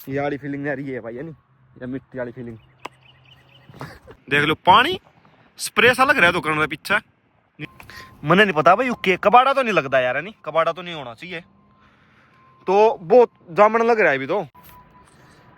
ये वाली फीलिंग नहीं आ रही है भाई, है नी, या मिट्टी वाली फीलिंग। देख लो पानी स्प्रे सा लग रहा है तो करने पीछे। मैंने नहीं पता भाई के कबाड़ा तो नहीं लगता यार, है नी, कबाड़ा तो नहीं होना चाहिए। तो बहुत जामन लग रहा है अभी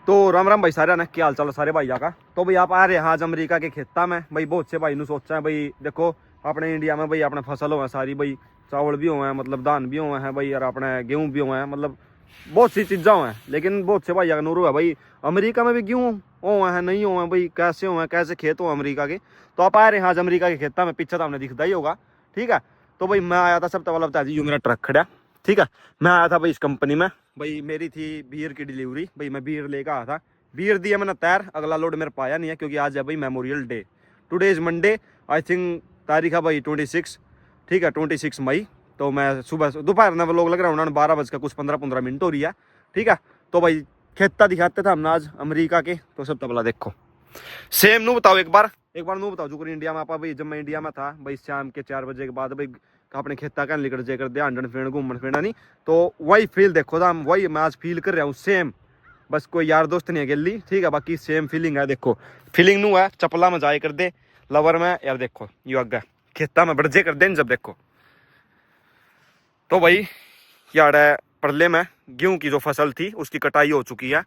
तो राम राम भाई सारे ने, क्या हाल चाल सारे भाई का। तो भाई आप आ रहे हैं आज अमेरिका के खेता में भाई। बहुत से भाई ने सोचा है भाई, देखो अपने इंडिया में भाई अपने फसल हुए हैं सारी भाई, चावल भी हुए हैं, मतलब धान भी हुए हैं भाई, और अपने गेहूँ भी हुए हैं, मतलब बहुत सी चीज़ें हुए हैं। लेकिन बहुत से भाई नूरू है भाई अमेरिका में भी गेहूँ हुए हैं, नहीं हुए हैं भाई, कैसे हुए हैं, कैसे खेत हुए अमेरिका के। तो आप आ रहे हैं आज अमेरिका के खेता में, पीछे तो हमने दिखता ही होगा, ठीक है। तो भाई मैं आया था सबसे पहले बता दीजिए, मेरा ट्रक खड़ा, ठीक है। मैं आया था भाई इस कंपनी में भाई, मेरी थी बियर की डिलीवरी भाई, मैं बियर लेकर आया था। बियर दिया मैंने तैयार, अगला लोड मेरे पाया नहीं है क्योंकि आज है भाई memorial day. Today is Monday, I think तारीख है भाई 26, ठीक है 26 मई। तो मैं सुबह दोपहर में लोग लग रहा हूँ उन्होंने 12 बज का कुछ 15 मिनट हो रही है, ठीक है। तो भाई खेता दिखाते थे हमने आज अमेरिका के। तो सब तबला देखो सेम नू बताओ एक बार नू बताओ, जो इंडिया में आप भाई, जब मैं इंडिया में था भाई शाम के 4 बजे के बाद भाई अपने खेता का निकल जाए कर ध्यान फिर घूमन फिरना नहीं। तो वही फील देखो था, वही मैं आज फील कर रहा हूँ सेम। बस कोई यार दोस्त नहीं है गली, ठीक है, बाकी सेम फीलिंग है। देखो फीलिंग नू है चपला में जाए कर दे लवर में यार, देखो यू अगे खेता में बढ़ जे कर दे जब देखो। तो भाई यार परले में गेहूं की जो फसल थी उसकी कटाई हो चुकी है,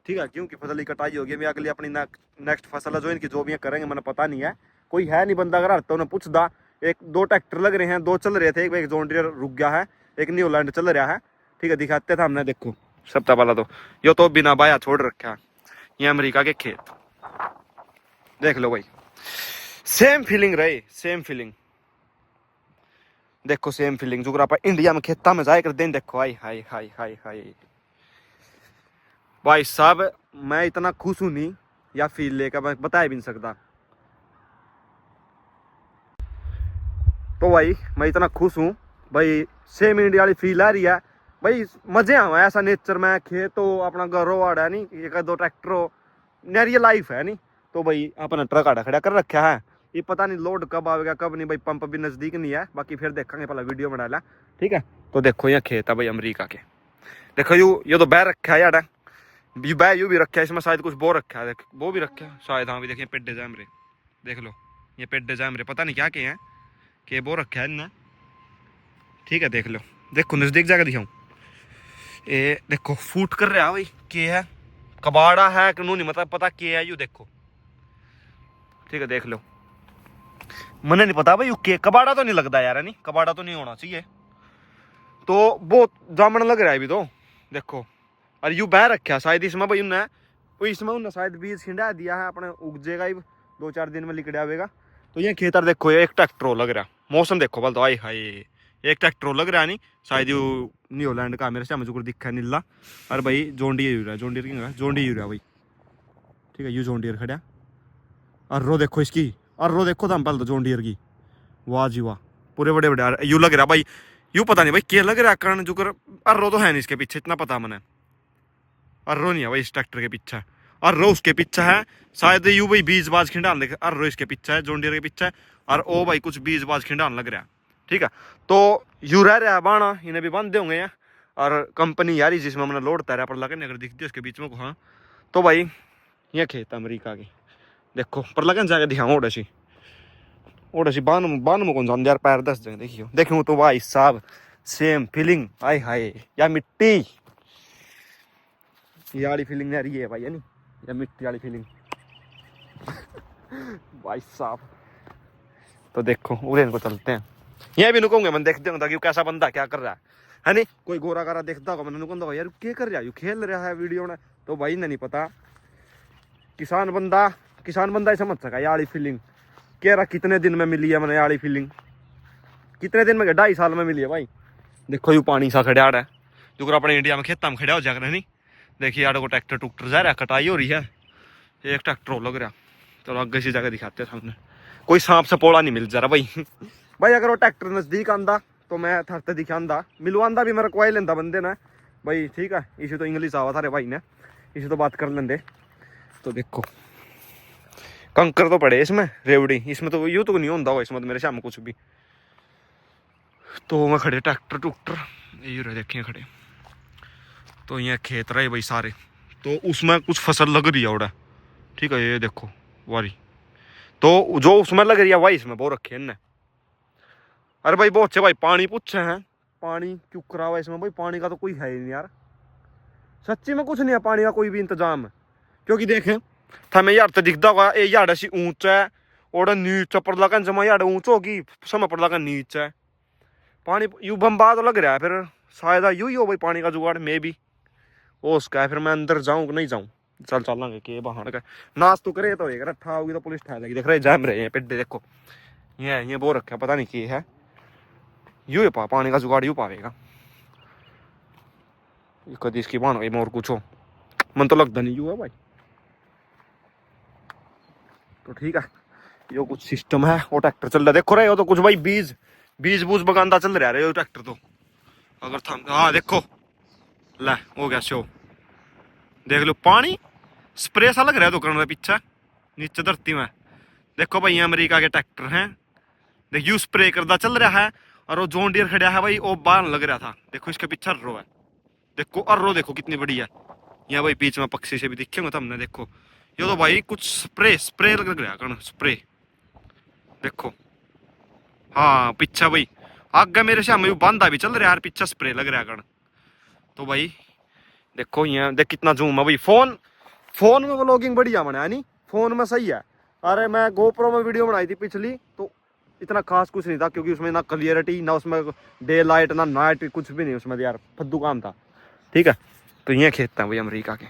ठीक है। गेहूं की फसल की कटाई होगी, मैं अगली अपनी नेक्स्ट फसल है जो इनकी जो भी करेंगे मैंने पता नहीं है, कोई है नहीं बंदा। अगर तो उन्हें पूछदा, एक दो ट्रैक्टर लग रहे हैं, दो चल रहे थे, एक जॉन डियर रुक गया है, एक न्यूलैंड चल रहा है, ठीक है। दिखाते थे हमने, देखो सबसे पहला तो यो तो बिना बाया छोड़ रखा है, ये अमेरिका के खेत देख लो भाई। सेम फीलिंग रहे, सेम फीलिंग देखो, सेम फीलिंग जो आप इंडिया में खेता में जाए कर दें। देखो हाय हाय हाय हाय हाय भाई साहब, मैं इतना खुश हूं नहीं या फील लेकर मैं बता भी नहीं सकता। तो भाई मैं इतना खुश हूँ भाई, सेम इंडिया वाली फील आ रही है भाई। मजे आवा ऐसा नेचर में, खेत हो अपना, घर हो आड़ा नहीं, एक दो ट्रैक्टर हो, नरी लाइफ है नहीं। तो भाई अपना ट्रक आड़ा खड़ा कर रखा है, ये पता नहीं लोड कब आएगा कब नहीं भाई, पंप भी नजदीक नहीं है, बाकी फिर देखेंगे, पहला वीडियो बना ला, ठीक है। तो देखो ये खेत है भाई अमेरिका के, देखो ये तो बह रखा है यार, यू बह यू भी रखा है, इसमें शायद कुछ बो रखा है, वो भी रखा है शायद, हाँ भी देखिए पेड्डे जैमरे, देख लो ये पेड्डे जैमरे पता नहीं क्या के हैं, के बो रखा है ना, ठीक है। देख लो, देखो नजदीक जाकर दिखाऊं, ये देखो फूट कर रहा भाई, के है कबाड़ा है कानून नहीं मतलब पता के है, यू देखो, ठीक है। देख लो मैंने नहीं पता भाई यू के कबाड़ा तो नहीं लगता यार, है नहीं, कबाड़ा तो नहीं होना चाहिए। तो बहुत जामन लग रहा है अभी तो देखो, और यू बह रखा शायद इसमें भाई उन्हें, इसमें उन्हें शायद बीज खिंडा दिया है, अपने उग जाएगा 2-4 दिन में लिकड़ा आवेगा। तो ये खेतर देखो, ये एक ट्रैक्टर लग रहा, मौसम देखो बल तो आई हाय, एक ट्रैक्टर लग रहा नहीं, शायद यू न्यूलैंड का मेरे से मुझे दिखा है नीला। और भाई जोंडियर यूरिया, जोंडियर यूरिया भाई, ठीक है, यू जोंडियर खड़ा। और रो देखो इसकी, और रो देखो तो हम पहले तो जोंडियर की, वाह जी वाह, पूरे बड़े बड़े यू लग रहा भाई, यू पता नहीं भाई क्या लग रहा करण जुकर। अर्रो तो है नहीं इसके पीछे, इतना पता मैंने, अर्रो नहीं है भाई इस ट्रैक्टर के पीछे, अर्रो उसके पीछे है शायद, यू भाई बीज बाज खिंडान लग, अर्रो इसके पीछे है, जोंडियर के पीछे, और ओ भाई कुछ बीज बाज खिंडान लग रहा, ठीक है। तो यू रह रहा है बाणा, इन्हें भी बांधे होंगे हैं, और कंपनी यारी जिसमें मैंने लोड तैरा पर लगन अगर दिखती है उसके बीच में को, हाँ। तो भाई ये खेत अमेरिका की देखो, पर लगन जाकर दिखाऊँ ओडसी बान में कौन जान यार, पैर दस जाए देखियो, देखूँ तो भाई साहब सेम फीलिंग, आय हाय या मिट्टी, ये वाली फीलिंग नहीं आ रही है भाई, है नी, या मिट्टी वाली फीलिंग भाई साहब। तो देखो उड़ेन को चलते हैं, ये भी नुकूंगे मैं, देखते हूँ ताकि कैसा बंदा क्या कर रहा है नहीं, कोई गोरा गारा देखता होगा मैंने नुकूंगा यार क्या कर रहा है, खेल रहा है वीडियो में। तो भाई नहीं पता, किसान बंदा ही समझ सका ये वाली फीलिंग, कह रहा कितने दिन में मिली है मैंने ये वाली फीलिंग, कितने दिन में 2.5 साल में मिली है भाई। देखो यू पानी सा खड़ा है जो अपने इंडिया में खेता में खड़ा हो जाकर, नहीं देखिए यार को ट्रैक्टर टूक्टर जा रहा है, कटाई हो रही है, एक ट्रैक्टर लग रहा। चलो आगे से जाकर दिखाते हैं सामने, कोई सांप से पोड़ा नहीं मिल जा रहा भाई भाई अगर वो ट्रैक्टर नजदीक आंदा तो मैं थरते दिखांदा, मिलवांदा भी मेरा कोई लेंदा बंदे ने भाई, ठीक है। इसे तो इंग्लिश आवा थारे भाई ने, इसे तो बात कर लेंदे। तो देखो कंकर तो पड़े इसमें, रेवड़ी इसमें तो यूँ तो नहीं होता हो इसमें तो मेरे शाम कुछ भी। तो मैं खड़े ट्रैक्टर टूक्टर ये रहे देखिए खड़े, तो ये खेत रहे भाई सारे, तो उसमें कुछ फसल लग रही है उड़ा, ठीक है। ये देखो वारी, तो जो उसमें लग रही है वही इसमें बो रखे इनने। अरे भाई बहुत अच्छे भाई पानी पूछे हैं, पानी क्यों करा हुआ इसमें भाई, पानी का तो कोई है ही नहीं यार, सच्ची में कुछ नहीं है पानी का कोई भी इंतजाम। क्योंकि देखें थमें यार तो दिखता होगा ये यार ऐसी ऊंचा है और नीचा पर लगा जमा यार ऊंचा होगी समय पर लगा नीचा है पानी यू बम्बा तो लग रहा है। फिर शायद यू ही हो भाई पानी का जुगाड़ में भी वो उसका है। फिर मैं अंदर जाऊँ कि नहीं जाऊँ, चल चलेंगे के बहाने का नाश तो करे तो एक रट्ठा होगी तो पुलिस ठा लेगी। देख रहे जैम रहे हैं पिड्डे, देखो ये बो रखा पता नहीं क्या है, यू पा पानी का जुगाड़ यू पावेगा कदी इसकी बहान गई मोर कुछ हो मन तो लगता नहीं यू है भाई। तो ठीक है यो कुछ सिस्टम है। वो ट्रैक्टर चल रहा है देखो रहे हो तो कुछ भाई बीज बीज बूज बगांदा चल रहा है ट्रैक्टर तो अगर थम हाँ देखो ले हो गया शो देख लो पानी स्प्रे सा लग रहा है तो करने पीछे नीचे धरती में। देखो भाई अमेरिका के ट्रैक्टर हैं, देख यू स्प्रे करता चल रहा है और वो जॉन डियर खड़ा है भाई वो बाहर लग रहा था। देखो इसके पीछे अर्रो है, देखो अर्रो देखो कितनी बड़ी है। यहाँ भाई बीच में पक्षी से भी दिखेंगे तो हमने देखो ये तो भाई कुछ स्प्रे स्प्रे लग रहा है स्प्रे देखो। हाँ पीछा भाई आगे मेरे से हमें बांधा भी चल रहा है यार, पीछा स्प्रे लग रहा है तो भाई देखो यहाँ देख कितना जूम है भाई। फोन में व्लॉगिंग बढ़िया बना है नहीं, फोन में सही है। अरे मैं गोप्रो में वीडियो बनाई थी पिछली तो इतना खास कुछ नहीं था क्योंकि उसमें ना क्लियरिटी ना उसमें डे लाइट ना नाइट कुछ भी नहीं उसमें यार फद्दू काम था, ठीक है। तो ये खेत हैं भाई अमेरिका के,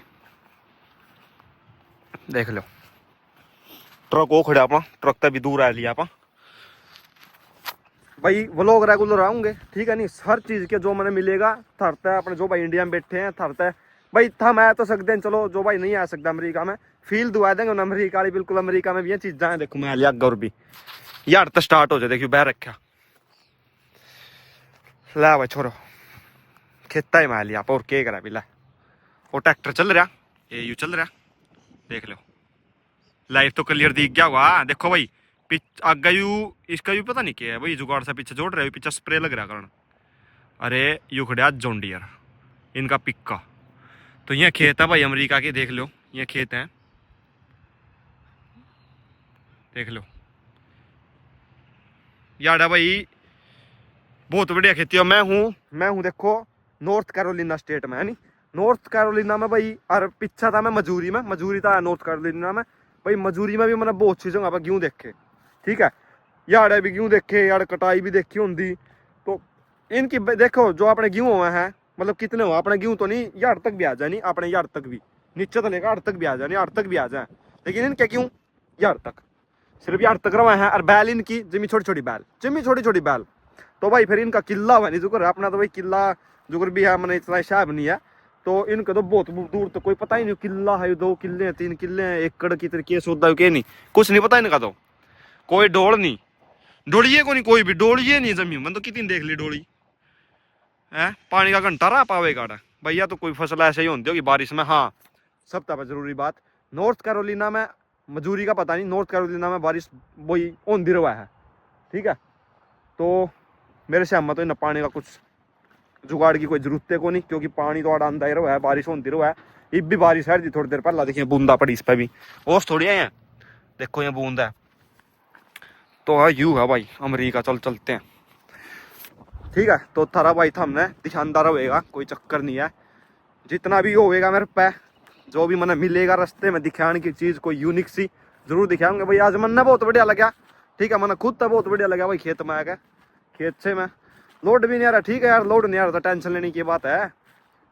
देख लो ट्रक वो खड़ा अपना ट्रक तक भी दूर आ लिया आप भाई। व्लॉग रेगुलर आऊंगे ठीक है नहीं, हर चीज के जो मैंने मिलेगा थरता है अपने जो भाई इंडिया में बैठे हैं थरता है भाई था मैं तो सकते हैं चलो जो भाई नहीं आ सकता अमेरिका में फील दुआ देंगे अमेरिका वाली बिल्कुल अमेरिका में भी ये चीजें हैं। देखो मैं लिया गौर भी यार तो स्टार्ट हो जाए देखियो बह रखा ला भाई छोरो खेता ही मैं लिया और के करा भी ला वो ट्रैक्टर चल रहा ये यू चल रहा देख लो लाइव तो क्लियर दिख गया हुआ। देखो भाई आगे यू इसका यू पता नहीं क्या है भाई जुगाड़ सा पीछे जोड़ रहे हो पीछे स्प्रे लग रहा कारण। अरे यू खड़ा जॉन डियर इनका पिक्का तो ये खेत है भाई अमेरिका के, देख लो ये खेत है देख लो यार भाई बहुत बढ़िया खेती है। मैं हूँ देखो नॉर्थ कैरोलिना स्टेट में है नी, नॉर्थ कैरोलिना में भाई और पीछा था मैं मजूरी था नॉर्थ कैरोलिना में भाई। मजूरी में भी मैंने बहुत अच्छी जगह पर गेहूँ देखे, ठीक है यार भी गेहूँ देखे यार कटाई भी देखी होंगी। तो इनकी देखो जो अपने गेहूँ हुए हैं मतलब कितने हो अपने गेहूँ तो नहीं यार तक भी आ जाए नहीं अपने यार तक भी नीचे तो लेकर 8 तक भी आ जाए नहीं 8 तक भी आ जाए, लेकिन इनके क्यों यार तक सिर्फ यार तक रवा है। और बैल इनकी जिम्मी छोटी छोटी बैल तो भाई फिर इनका किला हुआ नहीं जुगर अपना तो भाई किला जुगर भी है मैंने इतना हिसाब नहीं है। तो इनका तो बहुत दूर तो कोई पता ही नहीं किला है 2 किले हैं 3 किले हैं एकड़ की तरीके सौदा के नहीं कुछ नहीं पता इनका तो कोई डोल नहीं डोलिए को नहीं कोई भी डोलिए नहीं जमीन में तो कितनी देख ली डोली है पानी का घंटा रहा पावेगा भैया। तो कोई फसल ऐसे ही होती होगी बारिश में। हाँ सब तब जरूरी बात नॉर्थ कैरोलिना में मजूरी का पता नहीं, नॉर्थ कैरोलिना में बारिश वही होती रहा है, ठीक है। तो मेरे से हम तो इन पानी का कुछ जुगाड़ की कोई जरूरत है को नहीं क्योंकि पानी तो आंदा ही रहा है बारिश होती रहा है। इब भी बारिश है थोड़ी देर पहला देखिए बूंदा पड़ी इस पर भी ओस थोड़ी है देखो ये बूंद है। तो हाँ यू है भाई अमेरिका चलते हैं, ठीक है। तो थारा भाई था हमने दिखानदा रहेगा कोई चक्कर नहीं है, जितना भी होएगा मेरे पे जो भी मैंने मिलेगा रास्ते में दिखाने की चीज़ कोई यूनिक सी जरूर दिखाऊंगे भाई। आज मन बहुत बढ़िया लगा, ठीक है मैंने खुद तो बहुत बढ़िया लगा भाई। खेत में आएगा खेत से मैं लोड भी नहीं आ रहा, ठीक है यार लोड नहीं आ रहा तो टेंशन लेने की बात है,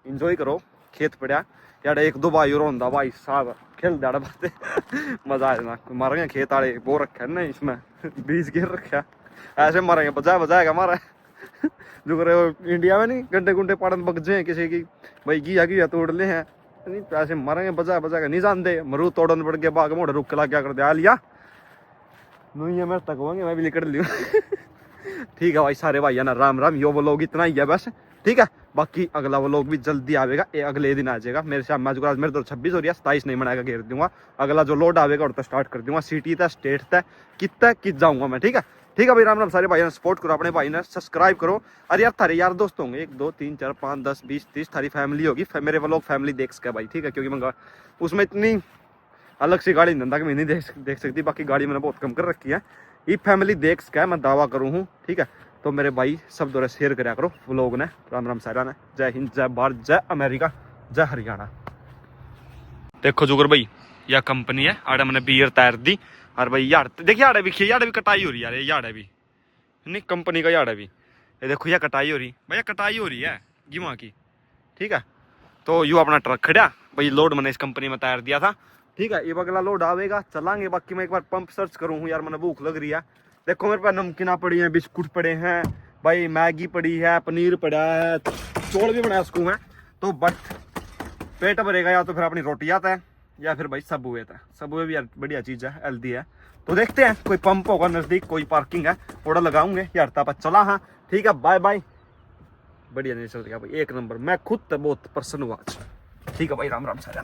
इंजॉय करो खेत पड़ा यार 1-2 भाई और होंदा भाई साहब खेल दाड़ा बातें मजा आ जाना। मारेंगे खेत आड़े बो रखा है ना इसमें बीज गिर रखा ऐसे मारेंगे बजाएगा मारा जो करे इंडिया में नहीं गड्ढे गुंडे पाड़न बग जाए किसी की भाई घिया तोड़ ले हैं नहीं ऐसे मारेंगे बजा नहीं जानते मरूद तोड़न पड़ गया बाग मोड़ रुक ला क्या कर दिया लिया नहीं है मैं तक होंगे मैं भी निकल लियो ठीक है भाई सारे भाई है ना राम यो व्लॉग इतना ही है बस, ठीक है। बाकी अगला व्लॉग भी जल्दी आएगा अगले दिन आ जाएगा मेरे साथ मैं मेरे तो 26 हो रही है 27 नहीं बनाएगा घेर दूंगा। अगला जो लोड आएगा और तो स्टार्ट कर दूंगा सिटी था स्टेट था कितना कित जाऊंगा मैं, ठीक है। ठीक है भाई, राम राम सारे भाई, सपोर्ट करो अपने भाई ने, सब्सक्राइब करो। अरे यार थारे यार दोस्त होंगे 1 2 3 4 5 10 20 30 थारी फैमिली होगी, मेरे व्लॉग फैमिली देख सके भाई, ठीक है। क्योंकि मैं उसमें इतनी अलग सी गाड़ी धंधा कि मैं नहीं देख सकती, बाकी गाड़ी मैंने बहुत कम कर रखी है। ये फैमिली देख सके मैं दावा करूँ हूँ, ठीक है। तो मेरे भाई सब दौरे शेयर कराया करो व्लॉग ने। राम राम सारा ने, जय हिंद, जय भारत, जय अमेरिका, जय हरियाणा। देखो जुगर भाई, यह कंपनी है, आड़े मैंने बियर तैयार दी। और भाई यार देखिए, यार भी कटाई हो रही है यार, ये भी नहीं कंपनी का यार भी, ये देखो यह कटाई हो रही भैया, कटाई हो रही है गेहूं की, ठीक है। तो यू अपना ट्रक खड़ा भाई, लोड मैंने इस कंपनी में तैयार दिया था, ठीक है। ये अगला लोड आवेगा चलाएंगे। बाकी मैं एक बार पंप सर्च करूँ हूँ यार, मैंने भूख लग रही है। देखो मेरे पास नमकीना पड़ी है, बिस्कुट पड़े हैं भाई, मैगी पड़ी है, पनीर पड़ा है, चौल भी बनाया उसको मैं। तो बट पेट भरेगा या तो फिर अपनी रोटी आता है, या फिर भाई सबवे था। सबवे भी यार बढ़िया चीज़ है, हेल्दी है। तो देखते हैं कोई पंप होगा नज़दीक, कोई पार्किंग है, थोड़ा लगाऊंगे यार तापा चला। हाँ ठीक है, बाय बाय। बढ़िया नहीं चल गया भाई, 1 नंबर। मैं खुद बहुत प्रसन्न हुआ आज, ठीक है भाई। राम राम सारा।